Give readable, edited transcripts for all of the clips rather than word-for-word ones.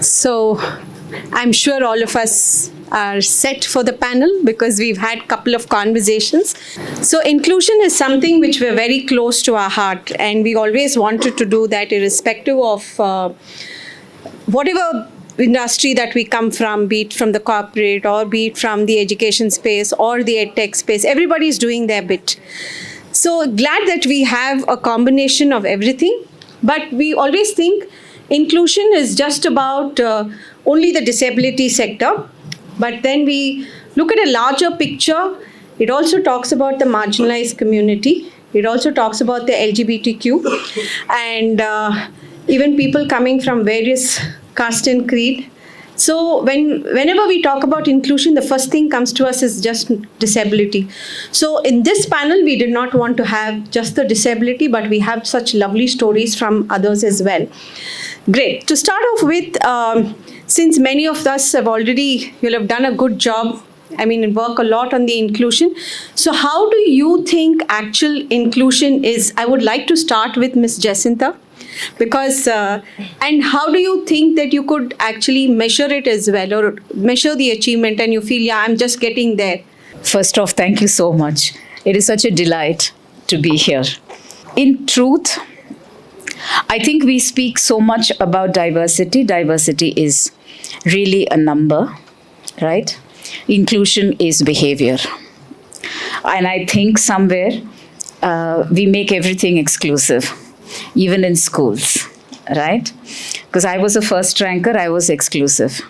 So I'm sure all of us are set for the panel because we've had a couple of conversations. So inclusion is something which we're very close to our heart, and we always wanted to do that irrespective of whatever industry that we come from, be it from the corporate or be it from the education space or the edtech space. Everybody's doing their bit. So glad that we have a combination of everything, but we always think inclusion is just about only the disability sector. But then we look at a larger picture. It also talks about the marginalized community. It also talks about the LGBTQ and even people coming from various caste and creed. So whenever we talk about inclusion, the first thing comes to us is just disability. So in this panel, we did not want to have just the disability, but we have such lovely stories from others as well. Great. To start off with, since many of us you'll have done a good job, work a lot on the inclusion. So how do you think actual inclusion is? I would like to start with Ms. Jacintha. Because, and how do you think that you could actually measure it as well, or measure the achievement and you feel, yeah, I'm just getting there? First off, thank you so much. It is such a delight to be here. In truth, I think we speak so much about diversity. Diversity is really a number, right? Inclusion is behavior. And I think somewhere we make everything exclusive. Even in schools, right? Because I was a first ranker, I was exclusive.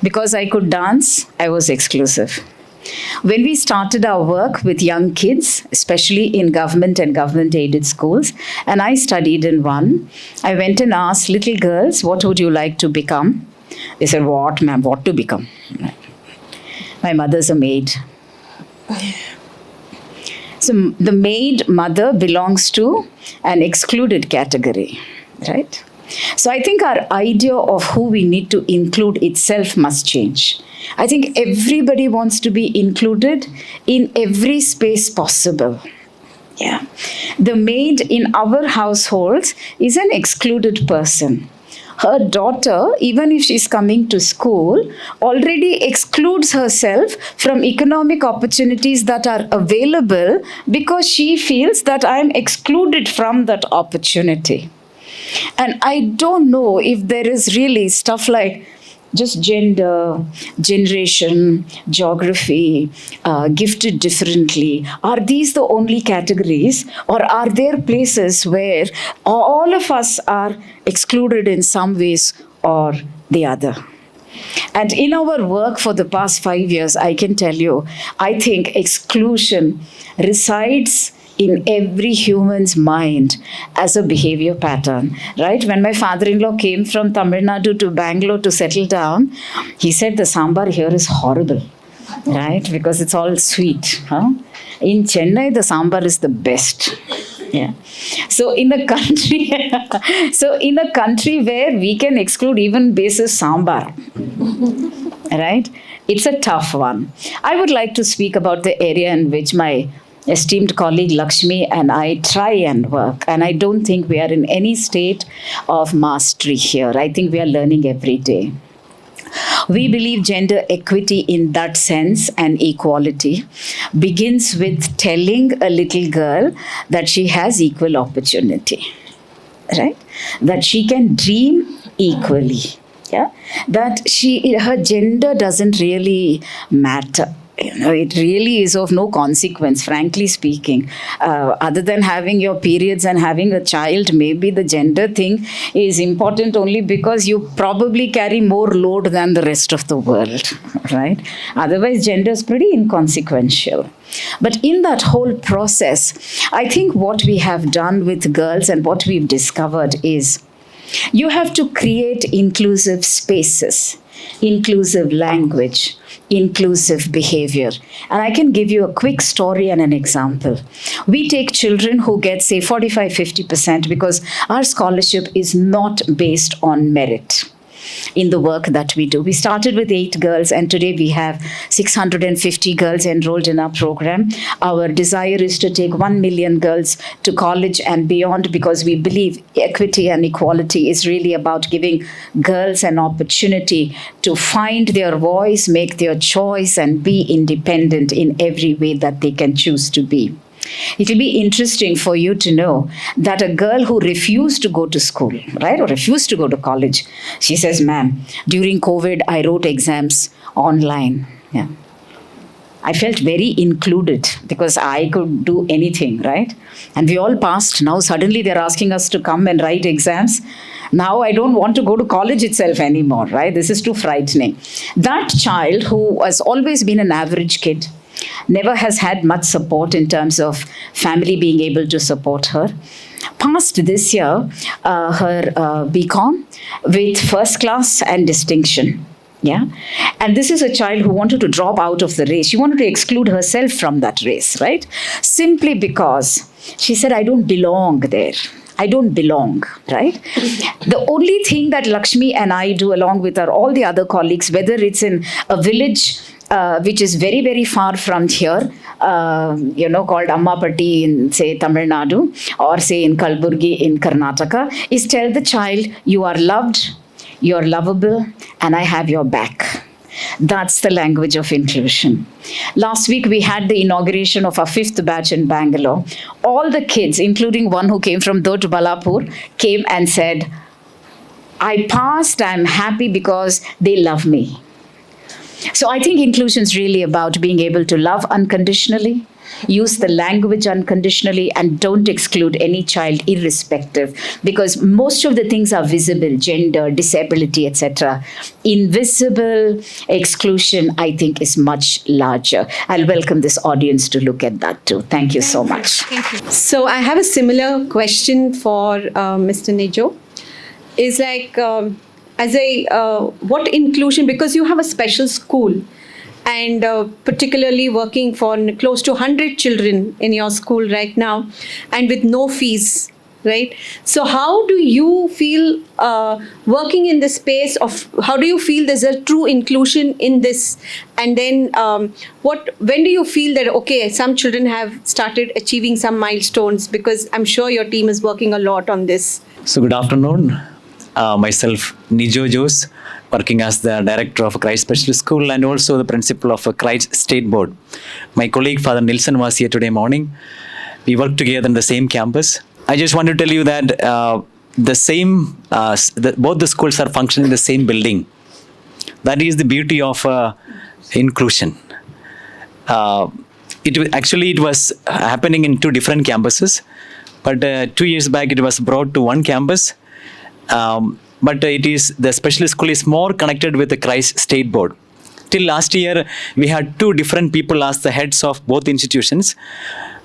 Because I could dance, I was exclusive. When we started our work with young kids, especially in government and government-aided schools, and I studied in one, I went and asked little girls, what would you like to become? They said, what, ma'am, what to become? My mother's a maid. So the maid mother belongs to an excluded category, right? So I think our idea of who we need to include itself must change. I think everybody wants to be included in every space possible. Yeah. The maid in our households is an excluded person. Her daughter, even if she's coming to school, already excludes herself from economic opportunities that are available because she feels that I'm excluded from that opportunity. And I don't know if there is really stuff like just gender, generation, geography, gifted differently. Are these the only categories, or are there places where all of us are excluded in some ways or the other? And in our work for the past 5 years, I can tell you, I think exclusion resides in every human's mind as a behavior pattern, right? When my father-in-law came from Tamil Nadu to Bangalore to settle down, he said the sambar here is horrible, right? Because it's all sweet. Huh? In Chennai, the sambar is the best. Yeah. So in a country, where we can exclude even basis sambar, right? It's a tough one. I would like to speak about the area in which my esteemed colleague Lakshmi and I try and work. And I don't think we are in any state of mastery here. I think we are learning every day. We believe gender equity in that sense and equality begins with telling a little girl that she has equal opportunity, right? That she can dream equally, yeah? That her gender doesn't really matter. It really is of no consequence, frankly speaking. Other than having your periods and having a child, maybe the gender thing is important only because you probably carry more load than the rest of the world, right? Otherwise, gender is pretty inconsequential. But in that whole process, I think what we have done with girls and what we've discovered is you have to create inclusive spaces, inclusive language, inclusive behavior. And I can give you a quick story and an example. We take children who get, say, 45, 50% because our scholarship is not based on merit. in the work that we do. We started with 8 girls, and today we have 650 girls enrolled in our program. Our desire is to take 1 million girls to college and beyond, because we believe equity and equality is really about giving girls an opportunity to find their voice, make their choice, and be independent in every way that they can choose to be. It will be interesting for you to know that a girl who refused to go to school, right, or refused to go to college, she says, ma'am, during COVID, I wrote exams online. Yeah. I felt very included because I could do anything, right? And we all passed. Now suddenly they're asking us to come and write exams. Now I don't want to go to college itself anymore, right? This is too frightening. That child, who has always been an average kid, never has had much support in terms of family being able to support her, passed this year her BCom with first class and distinction. Yeah. And this is a child who wanted to drop out of the race. She wanted to exclude herself from that race, right? Simply because she said, I don't belong there. I don't belong, right? The only thing that Lakshmi and I do along with all the other colleagues, whether it's in a village which is very, very far from here, called Ammapatti in, say, Tamil Nadu, or say in Kalburgi in Karnataka, is tell the child, you are loved, you're lovable, and I have your back. That's the language of inclusion. Last week, we had the inauguration of our 5th batch in Bangalore. All the kids, including one who came from Dot Balapur, came and said, I passed, I'm happy because they love me. So I think inclusion is really about being able to love unconditionally, use the language unconditionally, and don't exclude any child irrespective, because most of the things are visible, gender, disability, etc. Invisible exclusion, I think, is much larger. I'll welcome this audience to look at that too. Thank you so much. Thank you. So I have a similar question for Mr. Nijo. Is like, what inclusion, because you have a special school, and particularly working for close to 100 children in your school right now, and with no fees, right? So how do you feel working in the space of, how do you feel there's a true inclusion in this? And then when do you feel that, okay, some children have started achieving some milestones? Because I'm sure your team is working a lot on this. So good afternoon. Myself, Nijo Jose, working as the director of Christ Special School and also the principal of Christ State Board. My colleague, Father Nilsson, was here today morning. We work together in the same campus. I just want to tell you that both the schools are functioning in the same building. That is the beauty of inclusion. It was happening in 2 different campuses, but 2 years back it was brought to one campus. But the special school is more connected with the Christ State Board. Till last year, we had 2 different people as the heads of both institutions.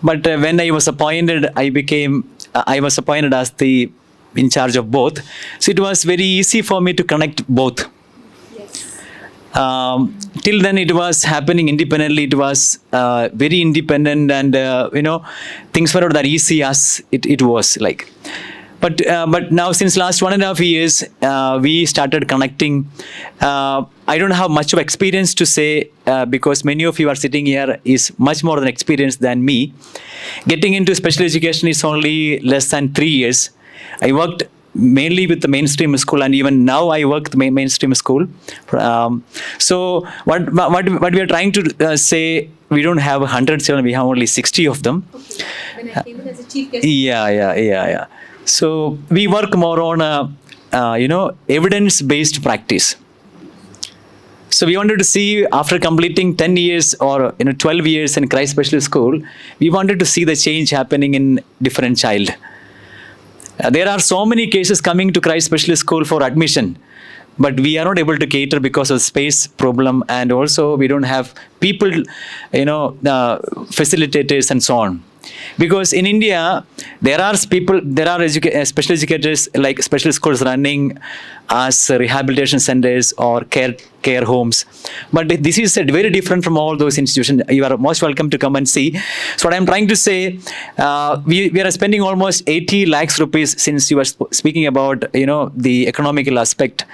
But when I was appointed, I was appointed as the in charge of both. So it was very easy for me to connect both. Yes. Till then, it was happening independently. It was very independent, and things were not that easy as it was like. But now, since last 1.5 years, we started connecting. I don't have much of experience to say because many of you are sitting here is much more than experience than me. Getting into special education is only less than 3 years. I worked mainly with the mainstream school, and even now I work the mainstream school. So what we are trying to say, we don't have 100 children, we have only 60 of them. Okay. When I came in as a chief guest. Yeah. So we work more on evidence-based practice. So we wanted to see, after completing 10 years or 12 years in Christ Special School, we wanted to see the change happening in different child. There are so many cases coming to Christ Special School for admission, but we are not able to cater because of space problem, and also we don't have people, facilitators and so on. Because in India, there are special educators, like special schools running as rehabilitation centers or care homes. But this is very different from all those institutions. You are most welcome to come and see. So what I'm trying to say, we are spending almost 80 lakhs rupees, since you were speaking about, the economical aspect.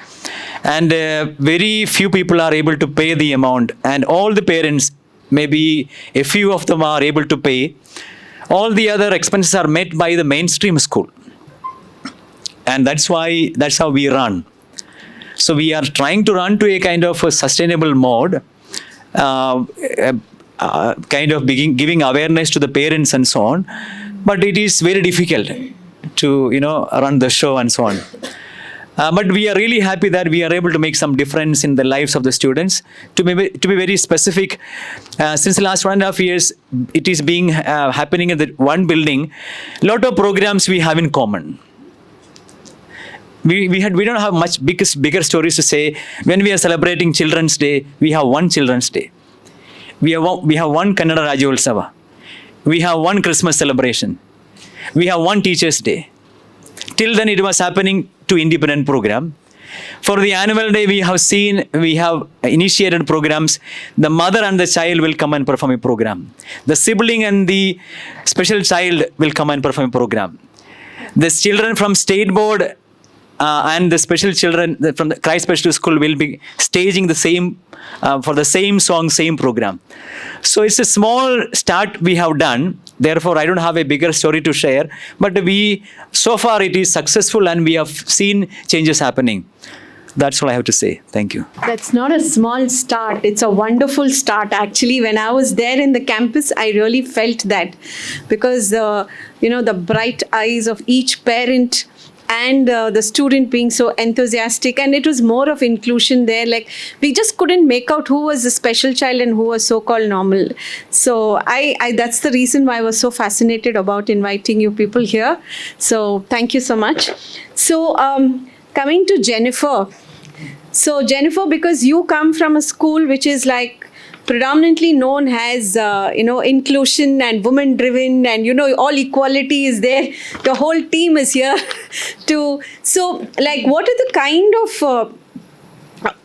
And very few people are able to pay the amount. And all the parents, maybe a few of them are able to pay. All the other expenses are met by the mainstream school. And that's how we run. So we are trying to run to a kind of a sustainable mode, kind of giving awareness to the parents and so on. But it is very difficult to, run the show and so on. But we are really happy that we are able to make some difference in the lives of the students. To be very specific, since the last 1.5 years, it is being happening in the one building. Lot of programs we have in common. We don't have much bigger stories to say. When we are celebrating Children's Day, we have one Children's Day. We have one Kannada Rajyotsava. We have one Christmas celebration. We have one Teachers' Day. Till then, it was happening to independent program. For the annual day, we have initiated programs. The mother and the child will come and perform a program. The sibling and the special child will come and perform a program. The children from state board and the special children from the Christ Special School will be staging the same for the same song, same program. So it's a small start we have done. Therefore, I don't have a bigger story to share. But so far it is successful and we have seen changes happening. That's all I have to say. Thank you. That's not a small start. It's a wonderful start. Actually, when I was there in the campus, I really felt that, because the bright eyes of each parent and the student being so enthusiastic, and it was more of inclusion there. Like, we just couldn't make out who was a special child and who was so-called normal. So I that's the reason why I was so fascinated about inviting you people here. So thank you so much. So coming to Jaynifer. So Jaynifer, because you come from a school which is like predominantly known as inclusion and women driven, and all equality is there, the whole team is here so like, what are the kind of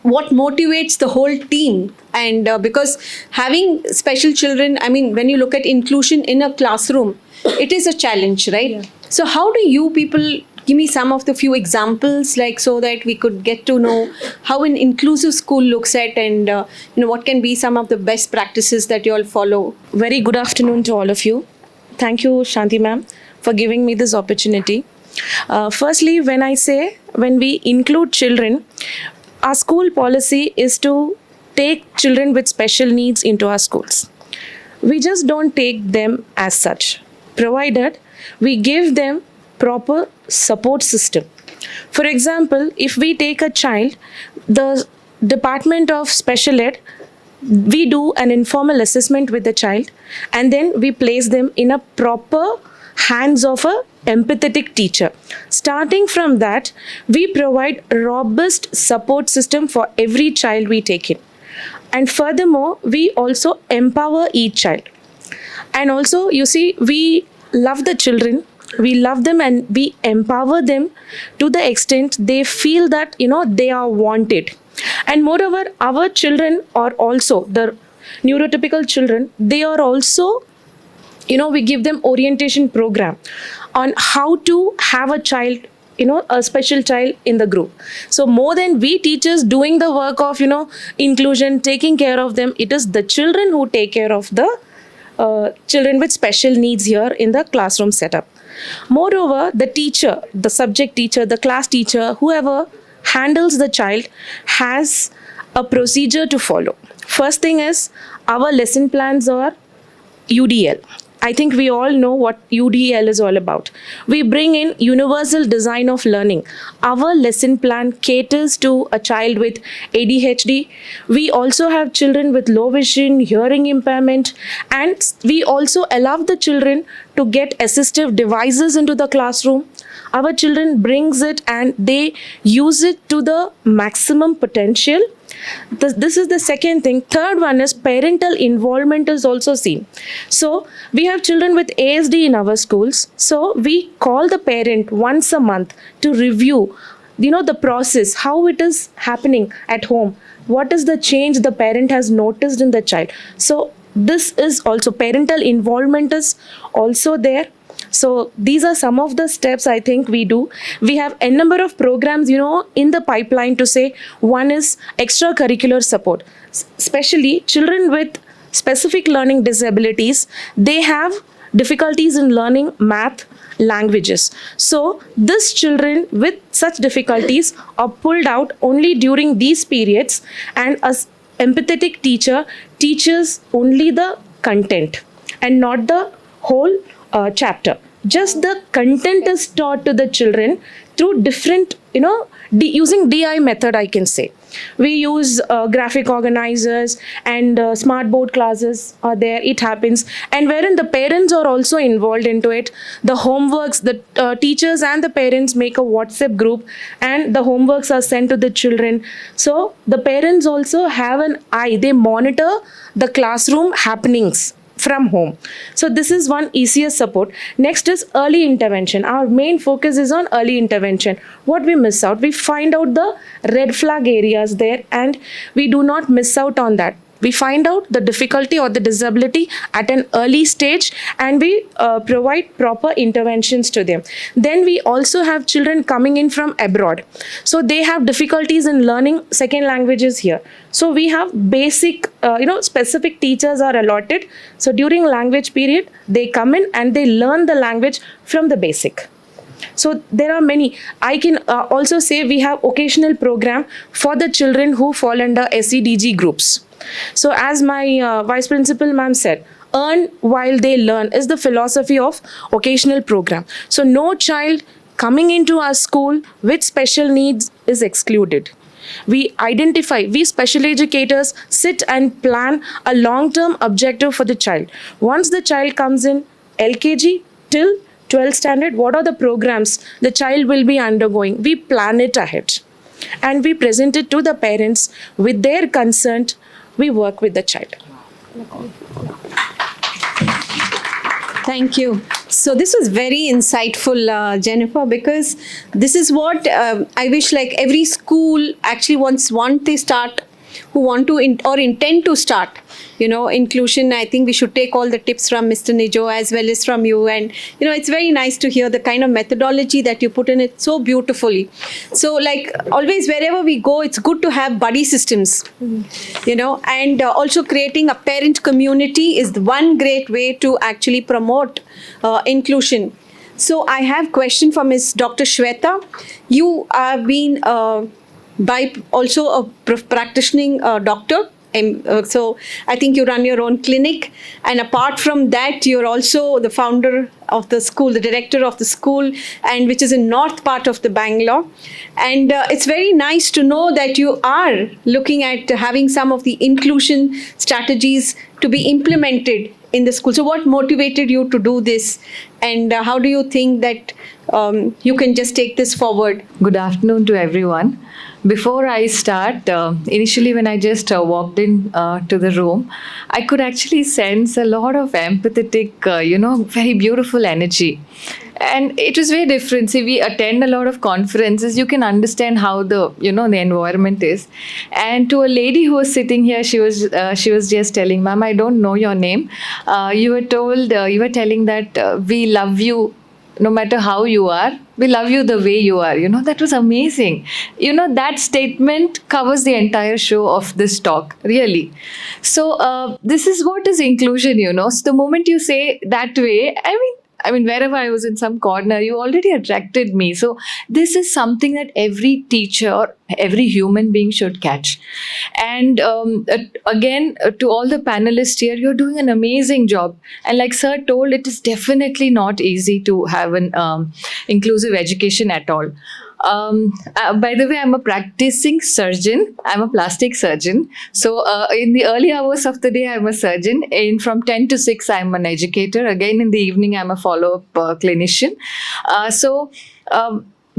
what motivates the whole team? And because having special children, I mean, when you look at inclusion in a classroom, it is a challenge, right? Yeah. So how do you people give me some of the few examples, like, so that we could get to know how an inclusive school looks at, and what can be some of the best practices that you all follow? Very good afternoon to all of you. Thank you, Shanthi ma'am, for giving me this opportunity. Firstly, when we include children, our school policy is to take children with special needs into our schools. We just don't take them as such, provided we give them proper support system. For example, if we take a child, the Department of Special Ed, we do an informal assessment with the child, and then we place them in a proper hands of a empathetic teacher. Starting from that, we provide a robust support system for every child we take in. And furthermore, we also empower each child. And also, you see, we love the children. We love them and we empower them to the extent they feel that, they are wanted. And moreover, our children are also, the neurotypical children, they are also, we give them orientation program on how to have a child, a special child in the group. So more than we teachers doing the work of, inclusion, taking care of them, it is the children who take care of the children with special needs here in the classroom setup. Moreover, the teacher, the subject teacher, the class teacher, whoever handles the child has a procedure to follow. First thing is, our lesson plans are UDL. I think we all know what UDL is all about. We bring in universal design of learning. Our lesson plan caters to a child with ADHD. We also have children with low vision, hearing impairment, and we also allow the children to get assistive devices into the classroom. Our children brings it and they use it to the maximum potential, This is the second thing. Third one is parental involvement is also seen. So we have children with ASD in our schools. So we call the parent once a month to review, the process, how it is happening at home. What is the change the parent has noticed in the child? So this is also parental involvement is also there. So these are some of the steps I think we do. We have a number of programs, in the pipeline to say. One is extracurricular support, especially children with specific learning disabilities. They have difficulties in learning math, languages. So these children with such difficulties are pulled out only during these periods, and as empathetic teacher teaches only the content and not the whole chapter. Just the content is taught to the children through different, using DI method, I can say. We use graphic organizers and smart board classes are there. It happens, and wherein the parents are also involved into it. The homeworks, the teachers and the parents make a WhatsApp group, and the homeworks are sent to the children. So the parents also have an eye. They monitor the classroom happenings from home. So this is one easier support. Next is early intervention. Our main focus is on early intervention. What we miss out, we find out the red flag areas there, and we do not miss out on that. We find out the difficulty or the disability at an early stage, and we provide proper interventions to them. Then we also have children coming in from abroad. So they have difficulties in learning second languages here. So we have basic, specific teachers are allotted. So during language period, they come in and they learn the language from the basic. So there are many. I can also say we have occasional program for the children who fall under SEDG groups. So as my Vice Principal ma'am said, earn while they learn is the philosophy of occasional program. So no child coming into our school with special needs is excluded. We identify, we special educators sit and plan a long-term objective for the child. Once the child comes in LKG till 12th standard, what are the programs the child will be undergoing? We plan it ahead and we present it to the parents. With their consent, we work with the child. Thank you. So this was very insightful, Jennifer, because this is what I wish like every school actually once they start, who want to or intend to start, inclusion. I think we should take all the tips from Mr. Nijo as well as from you. And, it's very nice to hear the kind of methodology that you put in it so beautifully. So like always, wherever we go, it's good to have buddy systems, and also creating a parent community is the one great way to actually promote inclusion. So I have a question for Ms. Dr. Swetha. You have been by also a practicing doctor. So I think you run your own clinic, and apart from that, you're also the founder of the school, the director of the school, and which is in north part of the Bangalore. And it's very nice to know that you are looking at having some of the inclusion strategies to be implemented in the school. So what motivated you to do this, and how do you think that you can just take this forward? Good afternoon to everyone. Before I start, initially when I just walked in to the room, I could actually sense a lot of empathetic, very beautiful energy. And it was very different. See, we attend a lot of conferences. You can understand how the environment is. And to a lady who was sitting here, she was just telling, "Ma'am, I don't know your name. You were telling that we love you no matter how you are. We love you the way you are." That was amazing. That statement covers the entire show of this talk, really. So this is what is inclusion, So the moment you say that way, I mean, wherever I was in some corner, you already attracted me. So this is something that every teacher or every human being should catch. And again, to all the panelists here, you're doing an amazing job. And like Sir told, it is definitely not easy to have an inclusive education at all. By the way, I'm a practicing surgeon. I'm a plastic surgeon. So in the early hours of the day, I'm a surgeon. From 10 to 6, I'm an educator. Again, in the evening, I'm a follow-up clinician.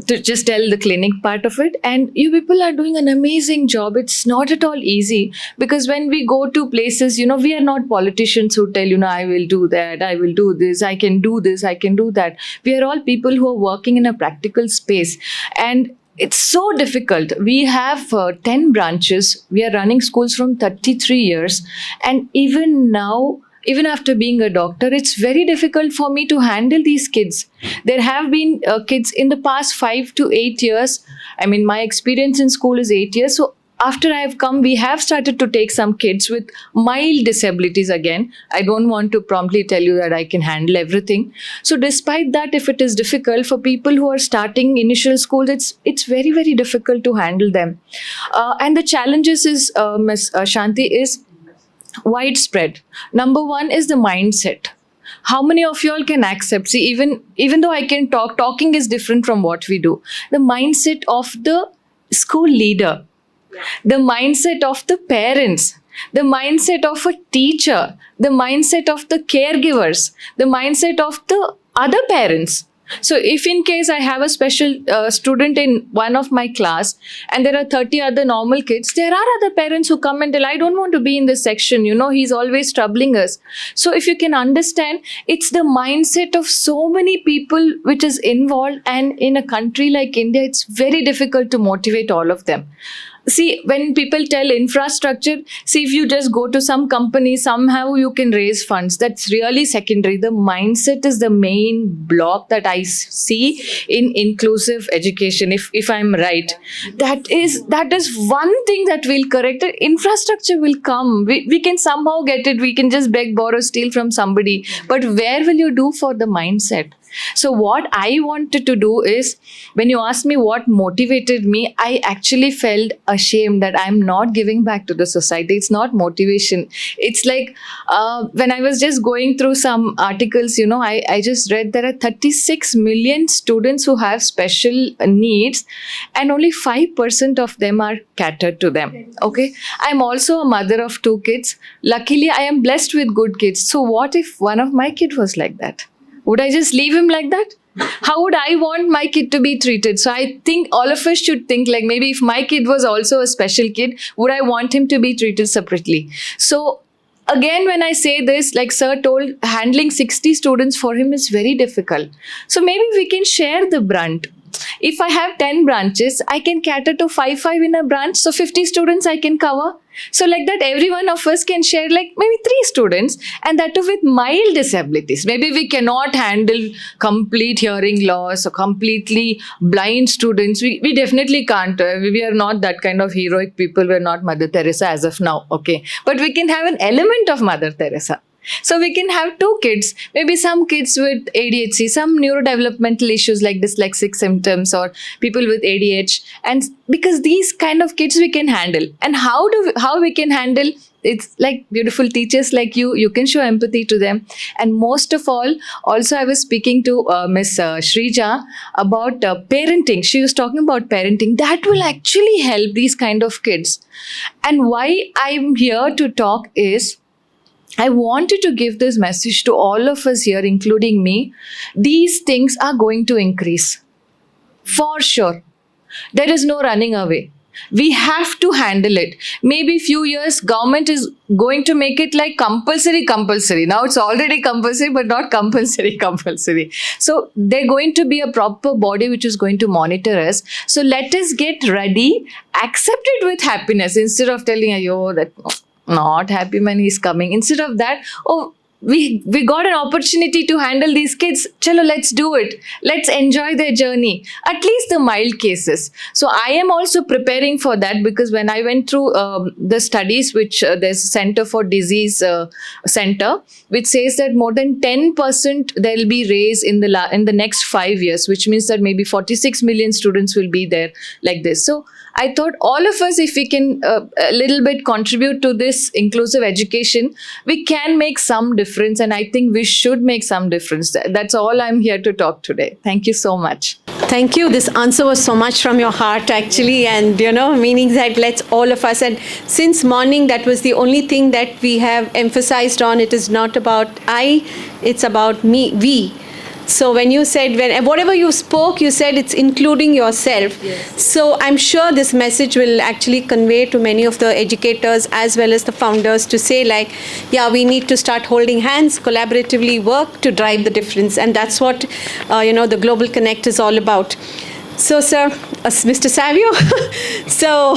to just tell the clinic part of it. And you people are doing an amazing job. It's not at all easy, because when we go to places, we are not politicians who tell, I will do that, I will do this, I can do this, I can do that. We are all people who are working in a practical space. And it's so difficult. We have 10 branches. We are running schools from 33 years. And even now, even after being a doctor, it's very difficult for me to handle these kids. There have been kids in the past 5 to 8 years. I mean, my experience in school is 8 years. So after I have come, we have started to take some kids with mild disabilities again. I don't want to promptly tell you that I can handle everything. So despite that, if it is difficult for people who are starting initial school, it's very, very difficult to handle them. And the challenges is, Ms. Shanthi, is widespread. Number one is the mindset. How many of you all can accept? See, even though I can talking is different from what we do. The mindset of the school leader, the mindset of the parents, the mindset of a teacher, the mindset of the caregivers, the mindset of the other parents. So if in case I have a special student in one of my class and there are 30 other normal kids, there are other parents who come and tell, I don't want to be in this section, he's always troubling us. So if you can understand, it's the mindset of so many people which is involved, and in a country like India, it's very difficult to motivate all of them. See, when people tell infrastructure, see, if you just go to some company, somehow you can raise funds. That's really secondary. The mindset is the main block that I see in inclusive education, if I'm right. That is one thing that will correct it. Infrastructure will come. We can somehow get it. We can just beg, borrow, steal from somebody. But where will you do for the mindset? So what I wanted to do is, when you asked me what motivated me, I actually felt ashamed that I'm not giving back to the society. It's not motivation. It's like when I was just going through some articles, I just read there are 36 million students who have special needs, and only 5% of them are catered to them. Okay. I'm also a mother of 2 kids. Luckily, I am blessed with good kids. So what if one of my kids was like that? Would I just leave him like that? How would I want my kid to be treated? So I think all of us should think, like, maybe if my kid was also a special kid, would I want him to be treated separately? So again, when I say this, like sir told, handling 60 students for him is very difficult. So maybe we can share the brunt. If I have 10 branches, I can cater to 5 in a branch. So 50 students I can cover. So like that, every one of us can share like maybe 3 students, and that too with mild disabilities. Maybe we cannot handle complete hearing loss or completely blind students. We definitely can't. We are not that kind of heroic people. We're not Mother Teresa as of now. Okay. But we can have an element of Mother Teresa. So we can have 2 kids, maybe some kids with ADHD, some neurodevelopmental issues like dyslexic symptoms, or people with ADHD. And because these kind of kids we can handle. And how we can handle, it's like beautiful teachers like you can show empathy to them. And most of all, also I was speaking to Miss Shrija about parenting. She was talking about parenting. That will actually help these kind of kids. And why I'm here to talk is, I wanted to give this message to all of us here, including me. These things are going to increase. For sure. There is no running away. We have to handle it. Maybe few years, government is going to make it like compulsory. Now it's already compulsory, but not compulsory. So there's going to be a proper body which is going to monitor us. So let us get ready, accept it with happiness, instead of telling, "Ayo, that not happy man, he's coming." Instead of that, oh, we got an opportunity to handle these kids. Chalo, let's do it. Let's enjoy their journey. At least the mild cases. So I am also preparing for that, because when I went through the studies, which there's a Center for Disease Center, which says that more than 10% there will be raised in the next 5 years, which means that maybe 46 million students will be there like this. So I thought all of us, if we can a little bit contribute to this inclusive education, we can make some difference. And I think we should make some difference. That's all I'm here to talk today. Thank you so much. Thank you. This answer was so much from your heart, actually, and meaning that let's all of us. And since morning, that was the only thing that we have emphasized on. It is not about I, it's about me, we. So when you said, whatever you spoke, you said it's including yourself. Yes. So I'm sure this message will actually convey to many of the educators as well as the founders to say like, yeah, we need to start holding hands, collaboratively work to drive the difference. And that's what, the Global Connect is all about. So, sir, Mr. Savio, so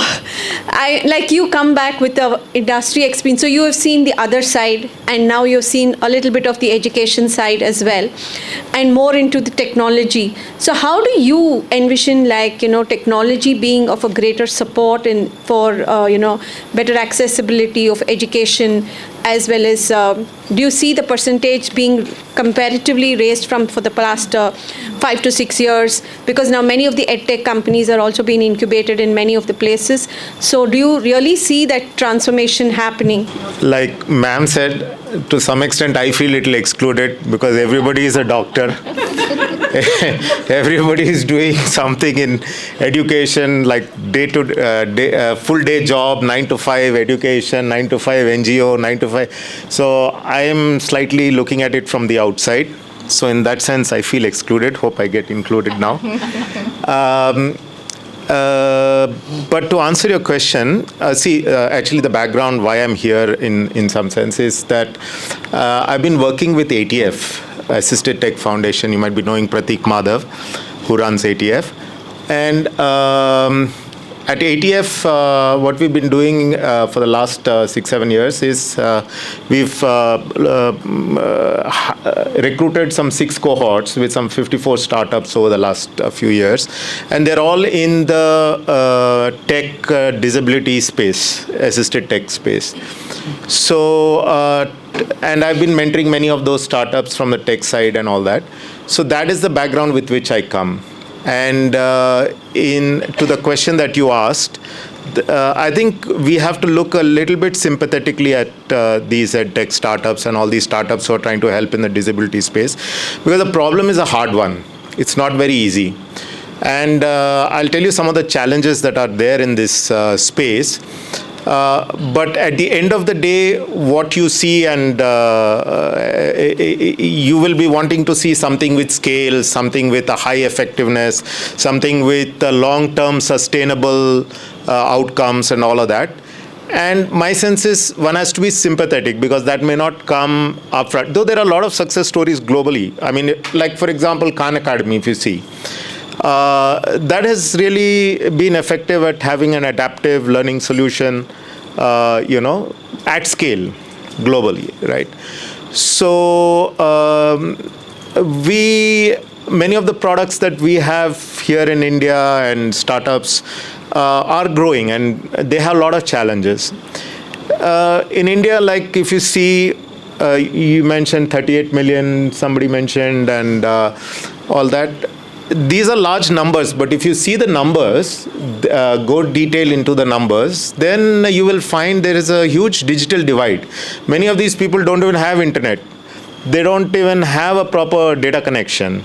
you come back with the industry experience. So you have seen the other side, and now you've seen a little bit of the education side as well, and more into the technology. So how do you envision technology being of a greater support for better accessibility of education, as well as do you see the percentage being comparatively raised for the past 5 to 6 years? Because now many of the edtech companies are also being incubated in many of the places. So do you really see that transformation happening? Like ma'am said, to some extent I feel little excluded because everybody is a doctor. Everybody is doing something in education, like full day job, 9 to 5 education, 9 to 5 NGO, 9 to 5. So I am slightly looking at it from the outside. So in that sense, I feel excluded. Hope I get included now. But to answer your question, actually the background why I'm here in some sense is that I've been working with ATF, Assistive Tech Foundation. You might be knowing Pratik Madhav, who runs ATF. And at ATF, what we've been doing for the last 6-7 years is we've recruited some 6 cohorts with some 54 startups over the last few years. And they're all in the tech disability space, assisted tech space. So, and I've been mentoring many of those startups from the tech side and all that. So that is the background with which I come. And to the question that you asked, I think we have to look a little bit sympathetically at these edtech startups and all these startups who are trying to help in the disability space, because the problem is a hard one. It's not very easy. And I'll tell you some of the challenges that are there in this space. But at the end of the day, what you see, and you will be wanting to see something with scale, something with a high effectiveness, something with long-term sustainable outcomes and all of that. And my sense is one has to be sympathetic, because that may not come upfront. Though there are a lot of success stories globally. I mean, like for example, Khan Academy, if you see. That has really been effective at having an adaptive learning solution, at scale globally, right? So many of the products that we have here in India and startups are growing, and they have a lot of challenges. In India, like if you see, you mentioned 38 million, somebody mentioned, and all that. These are large numbers, but if you see the numbers, go detail into the numbers, then you will find there is a huge digital divide. Many of these people don't even have internet. They don't even have a proper data connection.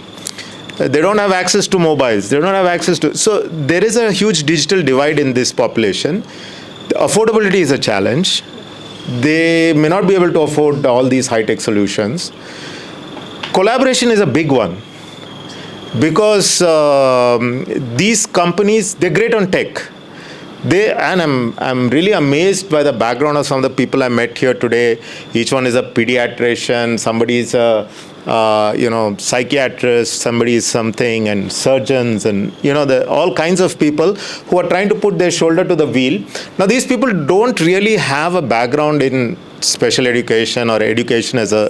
They don't have access to mobiles. They don't have access to... So there is a huge digital divide in this population. The affordability is a challenge. They may not be able to afford all these high-tech solutions. Collaboration is a big one. Because these companies, they're great on tech. I'm really amazed by the background of some of the people I met here today. Each one is a pediatrician, somebody is a psychiatrist, somebody is something, and surgeons, and all kinds of people who are trying to put their shoulder to the wheel. Now these people don't really have a background in special education or education so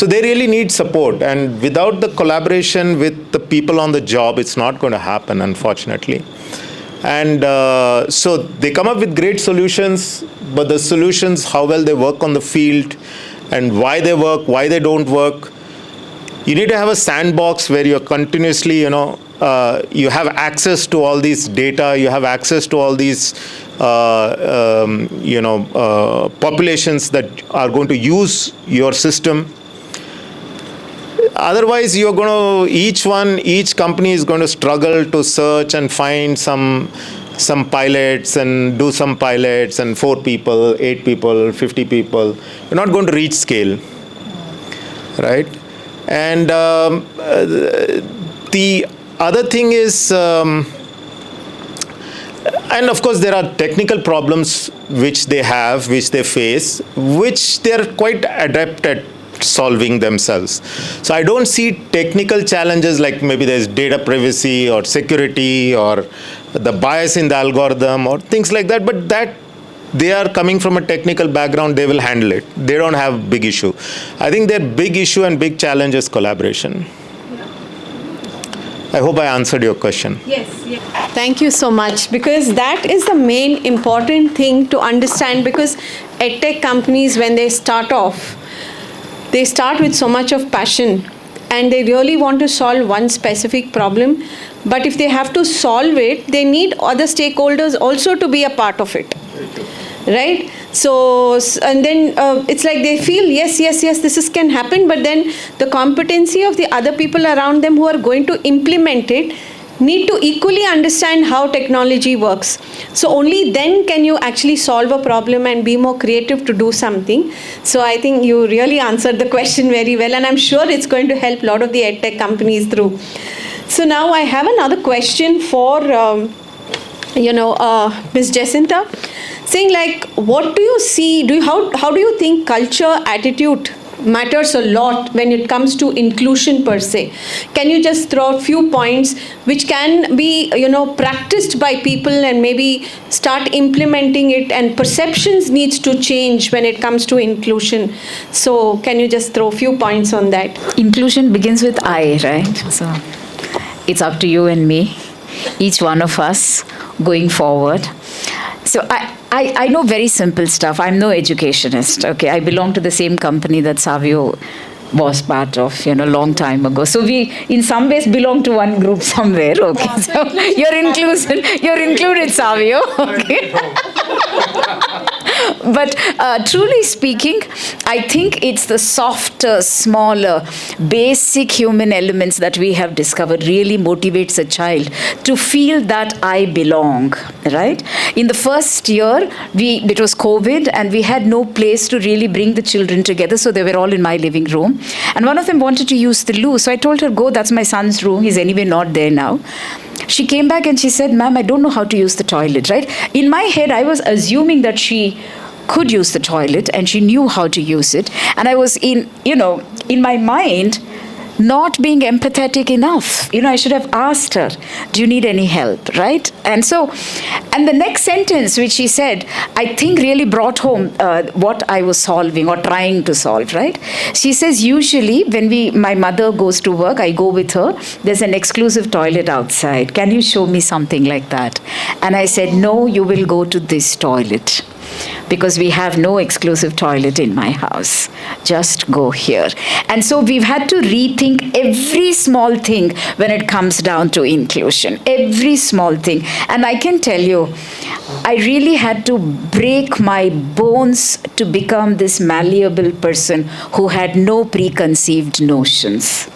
they really need support, and without the collaboration with the people on the job, it's not going to happen, unfortunately. And so they come up with great solutions, but the solutions, how well they work on the field and why they work, why they don't work, you need to have a sandbox where you're continuously, you have access to all these data, you have access to all these populations that are going to use your system. Otherwise, you're going to, each company is going to struggle to search and find some pilots and do some pilots, and 4 people, 8 people, 50 people. You're not going to reach scale, right? And the other thing is, and of course, there are technical problems which they have, which they face, which they are quite adept at solving themselves. So I don't see technical challenges like maybe there's data privacy or security or the bias in the algorithm or things like that, but that they are coming from a technical background, they will handle it. They don't have big issue. I think their big issue and big challenge is collaboration. I hope I answered your question. Yes. Thank you so much, because that is the main important thing to understand, because edtech companies, when they start off, they start with so much of passion and they really want to solve one specific problem. But if they have to solve it, they need other stakeholders also to be a part of it. Right? So, and then it's like they feel, yes, this can happen, but then the competency of the other people around them who are going to implement it need to equally understand how technology works. So only then can you actually solve a problem and be more creative to do something. So I think you really answered the question very well, and I'm sure it's going to help a lot of the edtech companies through. So now I have another question for Ms. Jacintha, saying like, what do you see, how do you think culture, attitude matters a lot when it comes to inclusion per se? Can you just throw a few points which can be, practiced by people and maybe start implementing it, and perceptions needs to change when it comes to inclusion? So can you just throw a few points on that? Inclusion begins with I, right? So it's up to you and me, each one of us going forward. So I know very simple stuff. I'm no educationist, okay? I belong to the same company that Savio was part of, long time ago. So we, in some ways, belong to one group somewhere, okay? So you're included, Savio, okay? But truly speaking, I think it's the softer, smaller, basic human elements that we have discovered really motivates a child to feel that I belong, right? In the first year, it was COVID, and we had no place to really bring the children together, so they were all in my living room. And one of them wanted to use the loo, so I told her, go, that's my son's room, he's anyway not there now. She came back and she said, ma'am, I don't know how to use the toilet, right? In my head, I was assuming that she could use the toilet and she knew how to use it. And I was in my mind, not being empathetic enough. I should have asked her, do you need any help, right? And the next sentence which she said, I think really brought home what I was solving or trying to solve, right? She says, usually when my mother goes to work, I go with her, there's an exclusive toilet outside. Can you show me something like that? And I said, no, you will go to this toilet, because we have no exclusive toilet in my house. Just go here. And so we've had to rethink every small thing when it comes down to inclusion. Every small thing. And I can tell you, I really had to break my bones to become this malleable person who had no preconceived notions.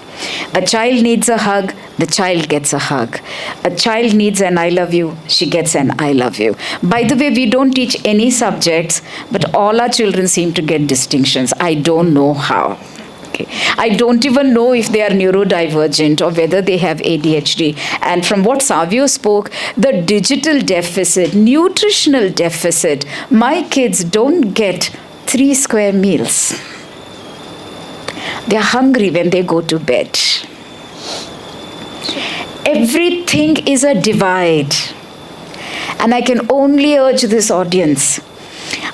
A child needs a hug, the child gets a hug. A child needs an I love you, she gets an I love you. By the way, we don't teach any subjects, but all our children seem to get distinctions. I don't know how. Okay. I don't even know if they are neurodivergent or whether they have ADHD. And from what Savio spoke, the digital deficit, nutritional deficit, my kids don't get 3 square meals. They're hungry when they go to bed. Everything is a divide. And I can only urge this audience.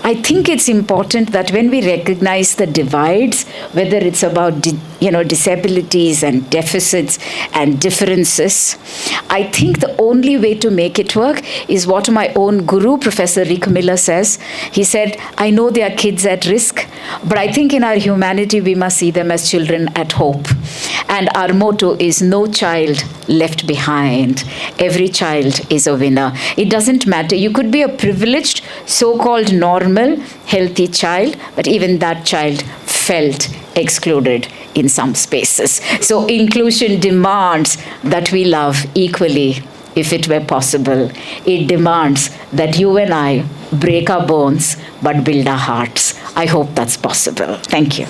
I think it's important that when we recognize the divides, whether it's about disabilities and deficits and differences, I think the only way to make it work is what my own guru, Professor Rick Miller, says. He said, I know they are kids at risk, but I think in our humanity we must see them as children at hope. And our motto is no child left behind. Every child is a winner. It doesn't matter. You could be a privileged, so-called normal, healthy child, but even that child felt excluded in some spaces. So inclusion demands that we love equally, if it were possible. It demands that you and I break our bones but build our hearts. I hope that's possible. Thank you.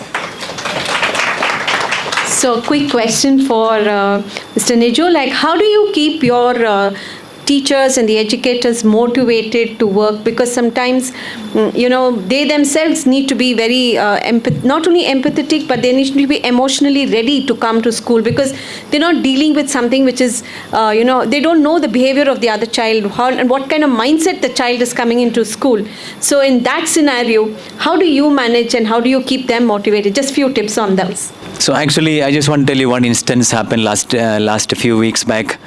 So, quick question for Mr. Nijo, like how do you keep your teachers and the educators motivated to work? Because sometimes, they themselves need to be very not only empathetic, but they need to be emotionally ready to come to school, because they're not dealing with something which is, they don't know the behavior of the other child, and what kind of mindset the child is coming into school. So in that scenario, how do you manage and how do you keep them motivated? Just few tips on those. So actually, I just want to tell you one instance happened last few weeks back.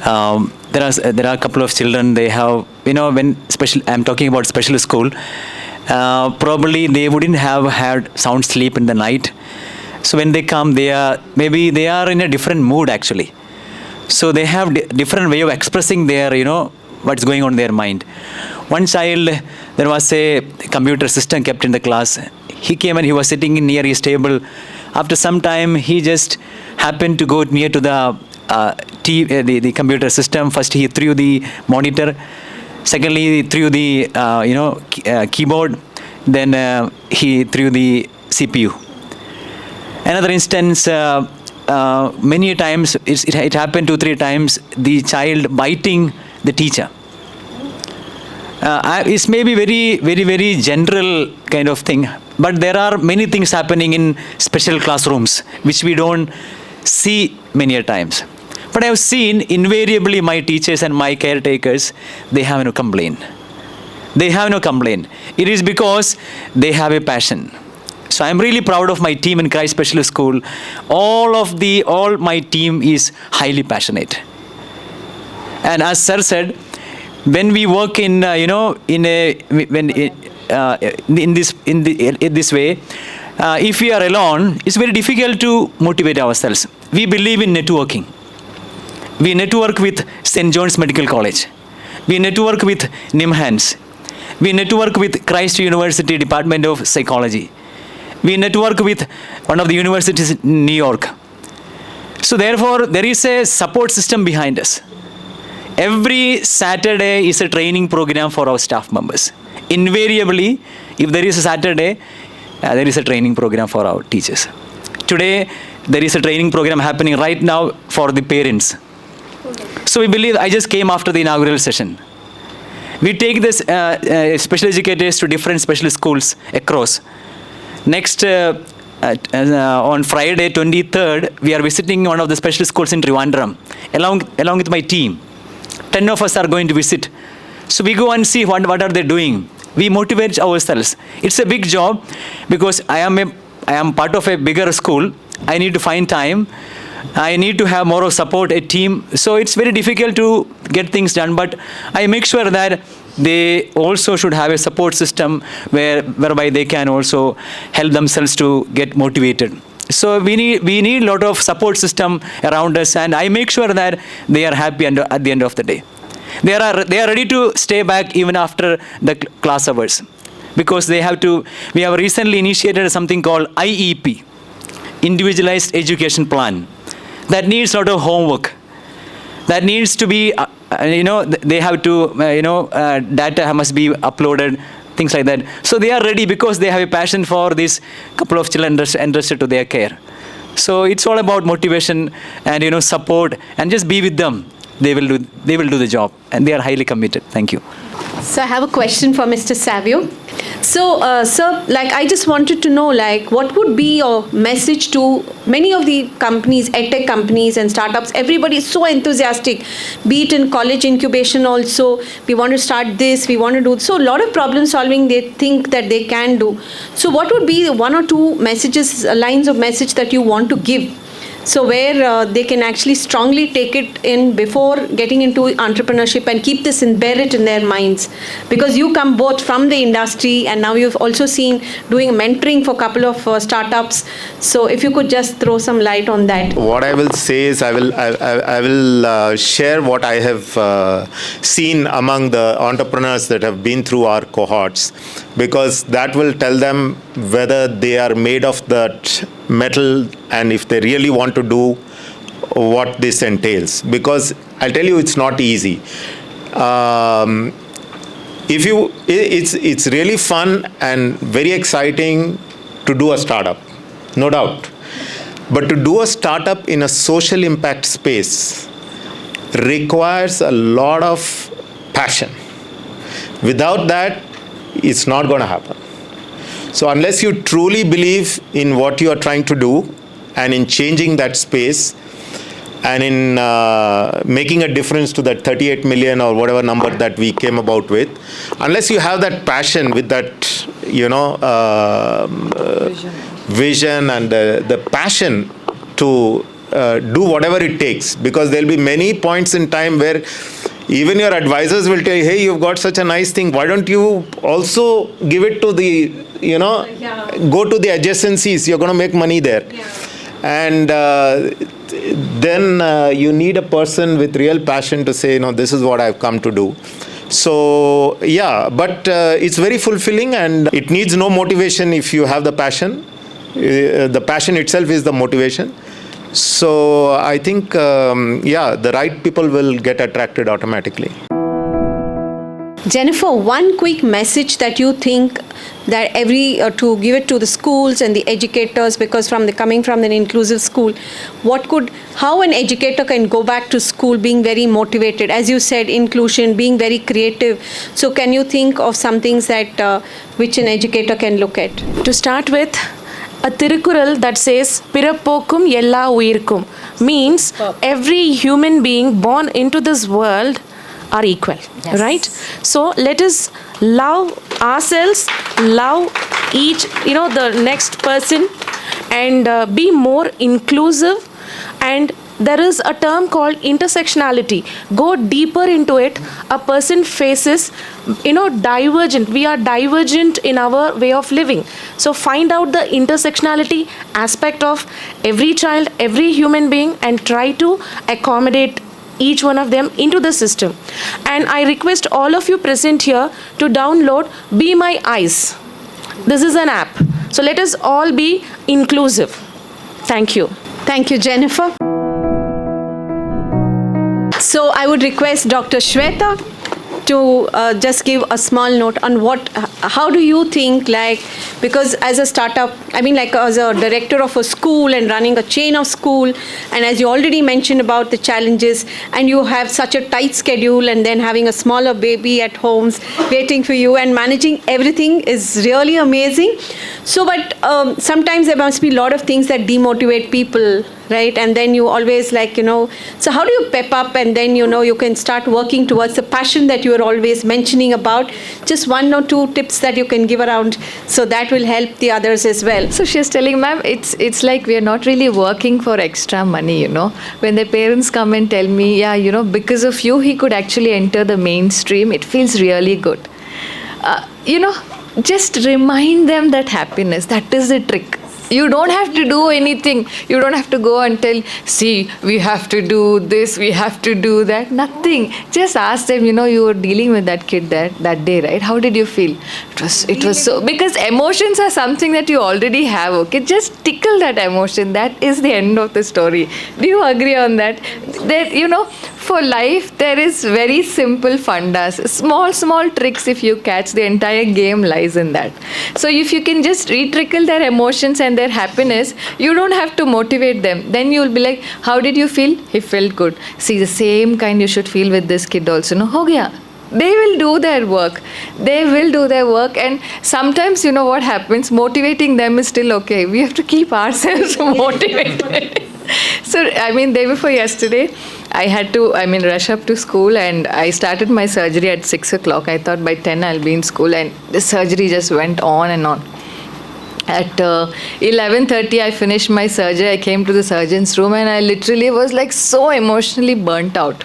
There are a couple of children. They have, when I'm talking about special school. Probably they wouldn't have had sound sleep in the night. So when they come, they are in a different mood actually. So they have different way of expressing their, what's going on in their mind. One child, there was a computer system kept in the class. He came and he was sitting near his table. After some time, he just happened to go near to the computer system. First, he threw the monitor. Secondly, he threw the keyboard. Then he threw the CPU. Another instance, many times it happened 2-3 times. The child biting the teacher. It's maybe very, very, very general kind of thing. But there are many things happening in special classrooms which we don't see many a times. But I have seen invariably my teachers and my caretakers, they have no complaint. They have no complaint. It is because they have a passion. So I'm really proud of my team in Christ Special School. All my team is highly passionate. And as Sir said, when we work in this way, if we are alone, it's very difficult to motivate ourselves. We believe in networking. We network with St. John's Medical College. We network with NIMHANS. We network with Christ University Department of Psychology. We network with one of the universities in New York. So therefore, there is a support system behind us. Every Saturday is a training program for our staff members. Invariably, if there is a Saturday, there is a training program for our teachers. Today, there is a training program happening right now for the parents. So we believe, I just came after the inaugural session. We take this special educators to different special schools across. Next, on Friday, 23rd, we are visiting one of the special schools in Trivandrum, along with my team. 10 of us are going to visit. So we go and see what are they doing. We motivate ourselves. It's a big job because I am part of a bigger school. I need to find time. I need to have more of support, a team. So it's very difficult to get things done. But I make sure that they also should have a support system whereby they can also help themselves to get motivated. So we need a lot of support system around us, and I make sure that they are happy at the end of the day. They are ready to stay back even after the class hours, because we have recently initiated something called IEP, Individualized Education Plan, that needs a lot of homework. That needs to be, they have to, data must be uploaded, things like that. So they are ready because they have a passion for this couple of children entrusted to their care. So it's all about motivation and support, and just be with them. They will do the job, and they are highly committed. Thank you. So I have a question for Mr. Savio. So, sir, I just wanted to know, what would be your message to many of the companies, edtech companies and startups? Everybody is so enthusiastic, be it in college incubation also. We want to start this, we want to do. So a lot of problem solving they think that they can do. So what would be the 1 or 2 messages, lines of message that you want to give? So where they can actually strongly take it in before getting into entrepreneurship and keep this embedded in their minds. Because you come both from the industry and now you've also seen doing mentoring for a couple of startups. So if you could just throw some light on that. What I will say is I will share what I have seen among the entrepreneurs that have been through our cohorts, because that will tell them whether they are made of that metal and if they really want to do what this entails. Because I'll tell you, it's not easy. It's really fun and very exciting to do a startup, no doubt. But to do a startup in a social impact space requires a lot of passion. Without that, it's not going to happen. So unless you truly believe in what you are trying to do and in changing that space and in making a difference to that 38 million or whatever number that we came about with, unless you have that passion with that, vision and the passion to do whatever it takes, because there'll be many points in time where even your advisors will tell you, hey, you've got such a nice thing, why don't you also give it to the, go to the adjacencies, you're going to make money there. And then you need a person with real passion to say, this is what I've come to do. So yeah, but it's very fulfilling, and it needs no motivation if you have the passion. The passion itself is the motivation. So I think, the right people will get attracted automatically. Jaynifer, one quick message that you think that to give it to the schools and the educators, because coming from an inclusive school, how an educator can go back to school being very motivated, as you said, inclusion, being very creative. So can you think of some things that which an educator can look at? To start with, a Tirukural that says Pirappokum Ella Uyirkum means every human being born into this world are equal, right? So let us love ourselves, love the next person, and be more inclusive. And there is a term called intersectionality. Go deeper into it. A person faces, divergent. We are divergent in our way of living. So find out the intersectionality aspect of every child, every human being, and try to accommodate each one of them into the system. And I request all of you present here to download Be My Eyes. This is an app. So let us all be inclusive. Thank you. Thank you, Jaynifer. So I would request Dr. Swetha to just give a small note on how do you think, because as a startup, as a director of a school and running a chain of school, and as you already mentioned about the challenges, and you have such a tight schedule, and then having a smaller baby at home waiting for you, and managing everything is really amazing. So, but sometimes there must be a lot of things that demotivate people, right? And then you always so how do you pep up, and then you can start working towards the passion that you are always mentioning about? Just one or two tips that you can give around, so that will help the others as well. So she's telling, ma'am, it's like we are not really working for extra money, When the parents come and tell me, because of you, he could actually enter the mainstream, it feels really good. Just remind them that happiness, that is the trick. You don't have to do anything. You don't have to go and tell, see, we have to do this, we have to do that. Nothing. Just ask them, you were dealing with that kid that day, right? How did you feel? It was so, because emotions are something that you already have, okay? Just tickle that emotion. That is the end of the story. Do you agree on that? For life, there is very simple fundas. Small tricks, if you catch, the entire game lies in that. So if you can just re-trickle their emotions and their happiness, you don't have to motivate them. Then you'll be like, how did you feel? He felt good. See, the same kind you should feel with this kid also. No, ho gaya. They will do their work. And sometimes, what happens? Motivating them is still okay. We have to keep ourselves motivated. So, day before yesterday, I had to, rush up to school, and I started my surgery at 6 o'clock. I thought by 10 I'll be in school, and the surgery just went on and on. At 11:30, I finished my surgery. I came to the surgeon's room, and I literally was so emotionally burnt out.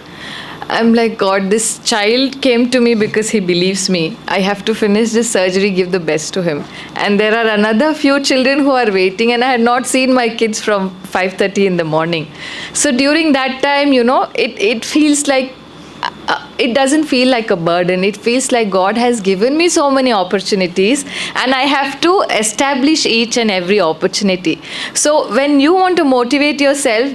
I'm like, God, this child came to me because he believes me. I have to finish this surgery, give the best to him. And there are another few children who are waiting, and I had not seen my kids from 5:30 in the morning. So during that time, it feels like, it doesn't feel like a burden. It feels like God has given me so many opportunities, and I have to establish each and every opportunity. So when you want to motivate yourself,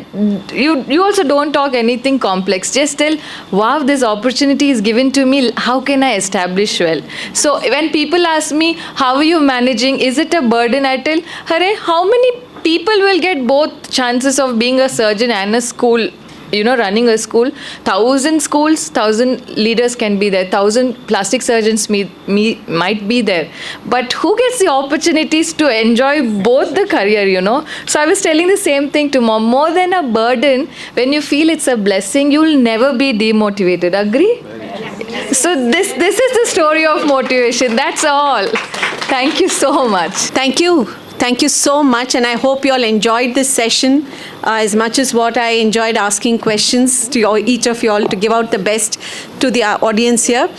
you also don't talk anything complex. Just tell, wow, this opportunity is given to me. How can I establish well? So when people ask me, how are you managing? Is it a burden? I tell, Hare, how many people will get both chances of being a surgeon and a school, running a school. 1,000 schools, 1,000 leaders can be there, 1,000 plastic surgeons might be there. But who gets the opportunities to enjoy both the career, So I was telling the same thing to mom. More than a burden, when you feel it's a blessing, you'll never be demotivated. Agree? So this is the story of motivation. That's all. Thank you so much. Thank you. Thank you so much, and I hope you all enjoyed this session as much as what I enjoyed asking questions to each of you all to give out the best to the audience here.